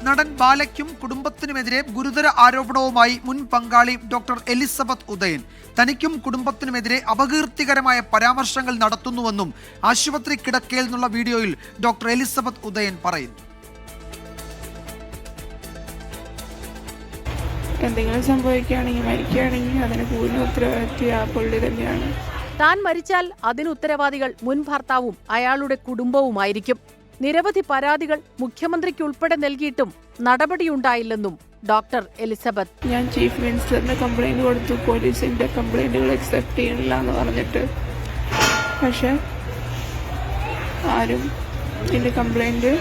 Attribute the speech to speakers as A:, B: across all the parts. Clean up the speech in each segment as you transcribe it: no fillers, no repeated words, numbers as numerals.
A: നടൻ ബാലയ്ക്കും കുടുംബത്തിനുമെതിരെ ഗുരുതര ആരോപണവുമായി മുൻ പങ്കാളി ഡോക്ടർ എലിസബത്ത് ഉദയൻ. തനിക്കും കുടുംബത്തിനുമെതിരെ അപകീർത്തികരമായ പരാമർശങ്ങൾ നടത്തുന്നുവെന്നും ആശുപത്രി കിടക്കയിൽ നിന്നുള്ള വീഡിയോയിൽ ഡോക്ടർ എലിസബത്ത് ഉദയൻ പറയുന്നു.
B: എന്തെങ്കിലും സംഭവിക്കുകയാണെങ്കിൽ, മരിക്കുകയാണെങ്കിൽ അതിന് പൂർണ്ണ ഉത്തരവാദിത്വം ആ പുള്ളി തന്നെയാണ്.
C: താൻ മരിച്ചാൽ അതിന് ഉത്തരവാദികൾ മുൻ ഭർത്താവും അയാളുടെ കുടുംബവുമായിരിക്കും. നിരവധി പരാതികൾ മുഖ്യമന്ത്രിക്ക് ഉൾപ്പെടെ നൽകിയിട്ടും നടപടിയുണ്ടായില്ലെന്നും ഡോക്ടർ എലിസബത്ത്.
B: ഞാൻ ചീഫ് മിനിസ്റ്ററിന് കംപ്ലൈന്റ് കൊടുത്തു, പോലീസിന്റെ കംപ്ലൈന്റുകൾ അക്സെപ്റ്റ് ചെയ്യണില്ല എന്ന് പറഞ്ഞിട്ട്. പക്ഷെ ആരും എന്റെ കംപ്ലൈന്റ്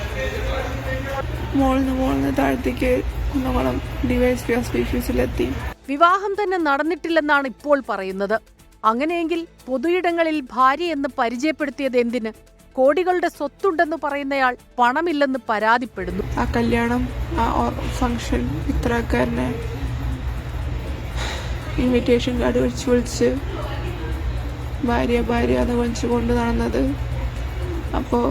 B: മോളിന്ന് താഴത്തേക്ക് കുന്നംകുളം ഡിവൈഎസ്പി ഓഫീസിലെത്തി.
C: വിവാഹം തന്നെ നടന്നിട്ടില്ലെന്നാണ് ഇപ്പോൾ പറയുന്നത്. അങ്ങനെയെങ്കിൽ പൊതുയിടങ്ങളിൽ ഭാര്യയെന്ന് പരിചയപ്പെടുത്തിയത് എന്തിന്? കോടികളുടെ സ്വത്തുണ്ടെന്ന് പറയുന്നയാൾ പണമില്ലെന്ന് പരാതിപ്പെടുന്നു.
B: ആ കല്യാണം, ആ ഫംഗ്ഷൻ, ഇത്രക്കാരനെ ഇൻവിറ്റേഷൻ കാർഡ് വിളിച്ച് ഭാര്യ എന്ന് വിളിച്ചു കൊണ്ട് നടന്നത്. അപ്പോൾ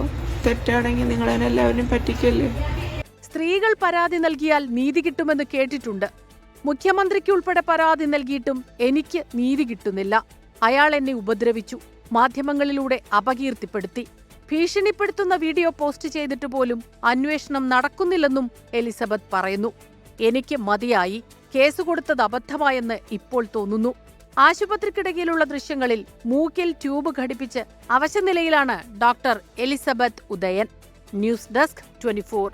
B: തെറ്റാണെങ്കിൽ നിങ്ങളെല്ലാവരും പറ്റിക്കല്ലേ?
C: സ്ത്രീകൾ പരാതി നൽകിയാൽ നീതി കിട്ടുമെന്ന് കേട്ടിട്ടുണ്ട്. മുഖ്യമന്ത്രിക്ക് ഉൾപ്പെടെ പരാതി നൽകിയിട്ടും എനിക്ക് നീതി കിട്ടുന്നില്ല. അയാൾ എന്നെ ഉപദ്രവിച്ചു, മാധ്യമങ്ങളിലൂടെ അപകീർത്തിപ്പെടുത്തി, ഭീഷണിപ്പെടുത്തുന്ന വീഡിയോ പോസ്റ്റ് ചെയ്തിട്ട് പോലും അന്വേഷണം നടക്കുന്നില്ലെന്നും എലിസബത്ത് പറയുന്നു. എനിക്ക് മതിയായി, കേസ് കൊടുത്തത് അബദ്ധമായെന്ന് ഇപ്പോൾ തോന്നുന്നു. ആശുപത്രിക്കിടയിലുള്ള ദൃശ്യങ്ങളിൽ മൂക്കിൽ ട്യൂബ് ഘടിപ്പിച്ച് അവശനിലയിലാണ് doctor Elizabeth Udayan. News desk 24.